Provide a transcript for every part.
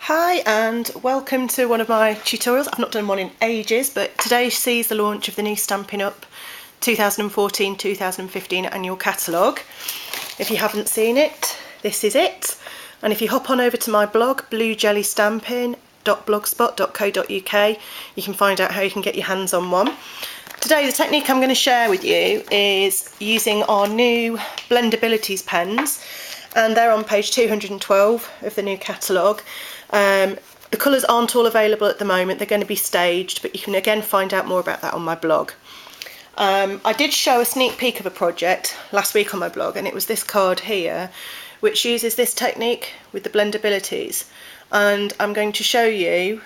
Hi and welcome to one of my tutorials. I've not done one in ages, but today sees the launch of the new Stampin Up 2014-2015 annual catalogue. If you haven't seen it, this is it. And if you hop on over to my blog, bluejellystampin.blogspot.co.uk, you can find out how you can get your hands on one. Today the technique I'm going to share with you is using our new Blendabilities pens, and they're on page 212 of the new catalogue. The colours aren't all available at the moment, they're going to be staged, but you can again find out more about that on my blog. I did show a sneak peek of a project last week on my blog, and it was this card here, which uses this technique with the Blendabilities, and I'm going to show you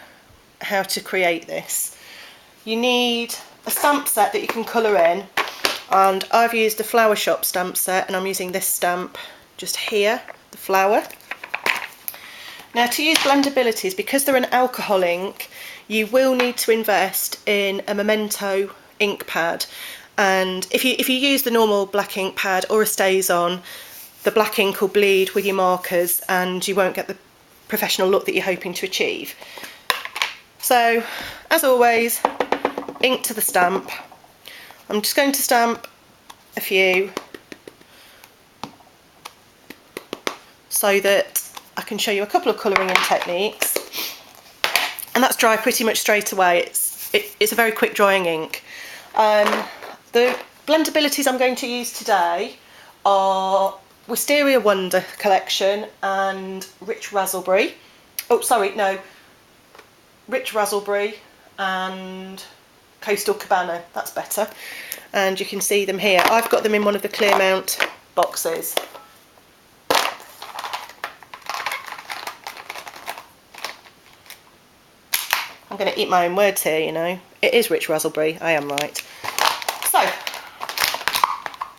how to create this. You need a stamp set that you can colour in, and I've used the Flower Shop stamp set, and I'm using this stamp just here, the flower. Now, to use Blendabilities, because they're an alcohol ink, you will need to invest in a Memento ink pad, and if you use the normal black ink pad or a StazOn, the black ink will bleed with your markers and you won't get the professional look that you're hoping to achieve. So, as always, ink to the stamp. I'm just going to stamp a few so that I can show you a couple of colouring in techniques, and that's dry pretty much straight away. It's a very quick drying ink. The Blendabilities I'm going to use today are Wisteria Wonder collection and Rich Razzleberry. Oh, sorry, no. Rich Razzleberry and Coastal Cabana, that's better. And you can see them here. I've got them in one of the clear mount boxes. I'm going to eat my own words here, you know. It is Rich Razzleberry, I am right. So,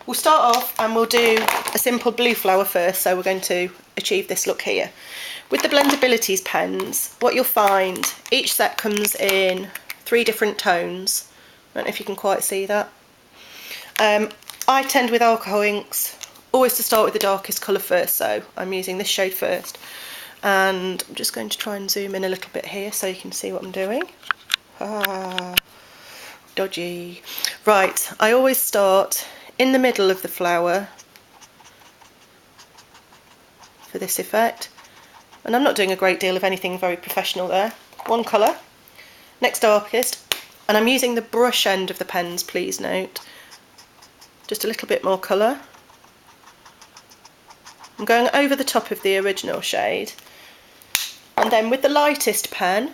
we'll start off and we'll do a simple blue flower first, so we're going to achieve this look here. With the Blendabilities pens, what you'll find, each set comes in 3 different tones. I don't know if you can quite see that. I tend with alcohol inks always to start with the darkest colour first, so I'm using this shade first. And I'm just going to try and zoom in a little bit here so you can see what I'm doing. Dodgy. Right, I always start in the middle of the flower for this effect, and I'm not doing a great deal of anything very professional there. One colour, next darkest, and I'm using the brush end of the pens, please note. Just a little bit more colour. I'm going over the top of the original shade, and then with the lightest pen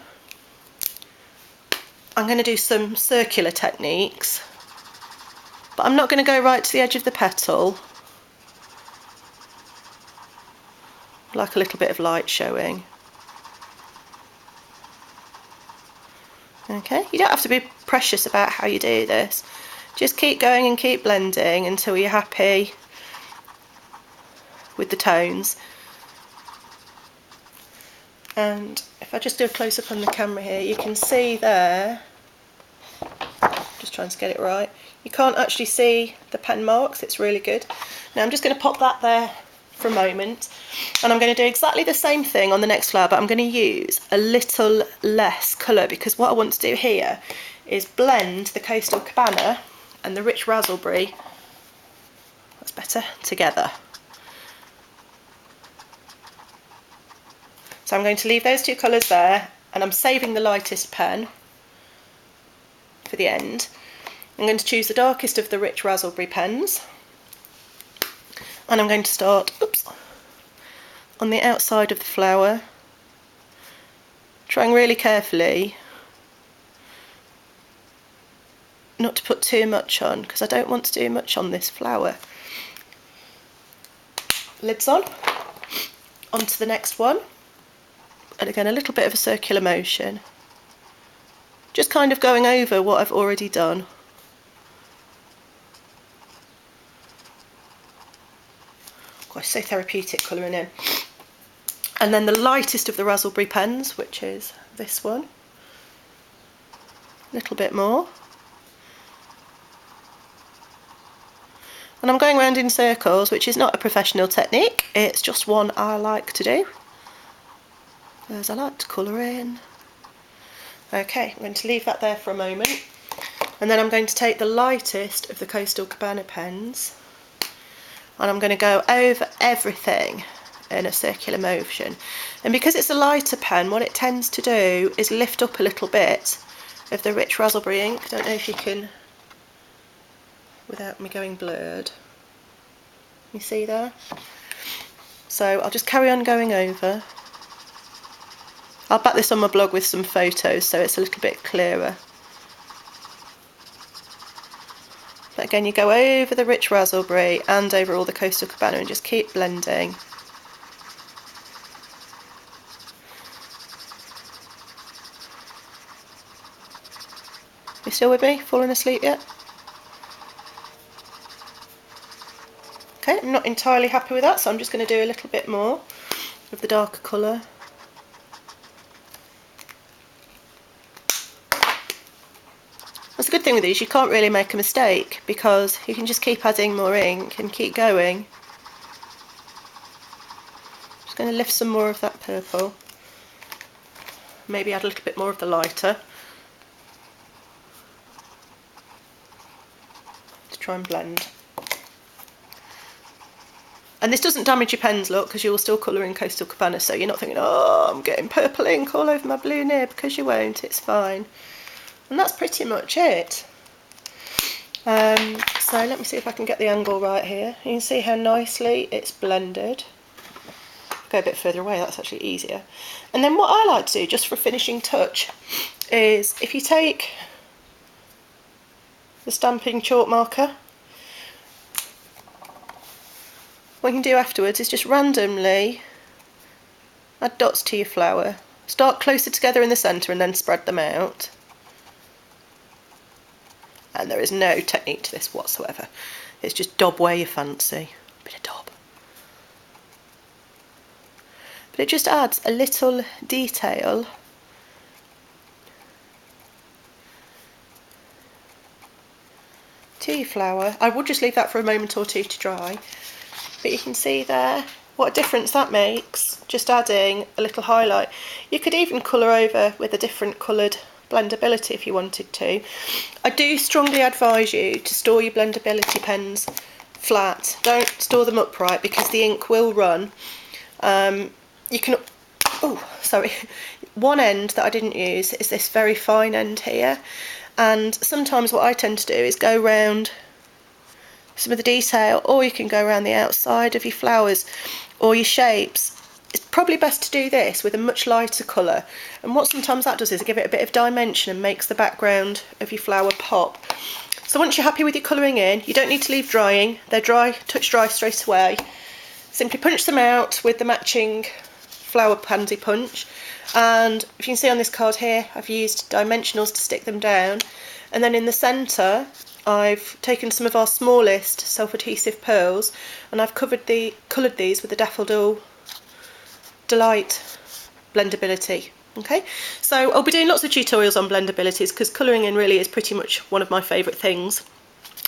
I'm going to do some circular techniques, but I'm not going to go right to the edge of the petal. I like a little bit of light showing. Okay, you don't have to be precious about how you do this, just keep going and keep blending until you're happy with the tones. And if I just do a close-up on the camera here, you can see there, just trying to get it right, you can't actually see the pen marks, it's really good. Now I'm just going to pop that there for a moment, and I'm going to do exactly the same thing on the next flower, but I'm going to use a little less colour, because what I want to do here is blend the Coastal Cabana and the Rich Razzleberry, that's better, together. So I'm going to leave those 2 colours there, and I'm saving the lightest pen for the end. I'm going to choose the darkest of the Rich Razzleberry pens, and I'm going to start on the outside of the flower, trying really carefully not to put too much on, because I don't want to do much on this flower. Lids on, onto the next one. And again, a little bit of a circular motion, just kind of going over what I've already done. Gosh, so therapeutic colouring in. And then the lightest of the Razzleberry pens, which is this one, a little bit more. And I'm going around in circles, which is not a professional technique, it's just one I like to do. as I like to colour in. Okay, I'm going to leave that there for a moment, and then I'm going to take the lightest of the Coastal Cabana pens and I'm going to go over everything in a circular motion. And because it's a lighter pen, what it tends to do is lift up a little bit of the rich raspberry ink. I don't know if you can, without me going blurred. You see there? So I'll just carry on going over. I'll back this on my blog with some photos so it's a little bit clearer. But again, you go over the rich raspberry and over all the Coastal Cabana and just keep blending. You still with me? Falling asleep yet? Okay, I'm not entirely happy with that, so I'm just going to do a little bit more of the darker colour. That's the good thing with these, you can't really make a mistake because you can just keep adding more ink and keep going. Just going to lift some more of that purple. Maybe add a little bit more of the lighter. To try and blend. And this doesn't damage your pen's look because you'll still colour in Coastal Cabana, so you're not thinking, oh, I'm getting purple ink all over my blue nib, because you won't, it's fine. And that's pretty much it. So let me see if I can get the angle right here. You can see how nicely it's blended. Go a bit further away, that's actually easier. And then what I like to do, just for a finishing touch, is if you take the stamping chalk marker, what you can do afterwards is just randomly add dots to your flower. Start closer together in the centre and then spread them out. And there is no technique to this whatsoever. It's just daub where you fancy. A bit of daub. But it just adds a little detail to your flower. I would just leave that for a moment or two to dry. But you can see there what a difference that makes, just adding a little highlight. You could even colour over with a different coloured blendability if you wanted to. I do strongly advise you to store your blendability pens flat. Don't store them upright because the ink will run. You can, oh sorry, one end that I didn't use is this very fine end here, and sometimes what I tend to do is go round some of the detail, or you can go around the outside of your flowers or your shapes. It's probably best to do this with a much lighter colour, and what sometimes that does is give it a bit of dimension and makes the background of your flower pop. So once you're happy with your colouring in, you don't need to leave drying. They're dry, touch dry straight away. Simply punch them out with the matching flower pansy punch, and if you can see on this card here, I've used dimensionals to stick them down, and then in the centre I've taken some of our smallest self-adhesive pearls and I've coloured these with the Daffodil Delight blendability. Okay, so I'll be doing lots of tutorials on blendabilities because colouring in really is pretty much one of my favourite things.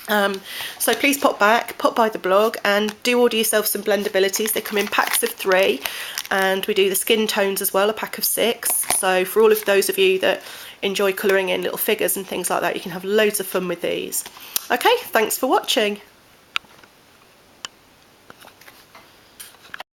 So please pop by the blog and do order yourself some blendabilities. They come in packs of 3 and we do the skin tones as well, a pack of 6. So for all of those of you that enjoy colouring in little figures and things like that, you can have loads of fun with these. Okay, thanks for watching.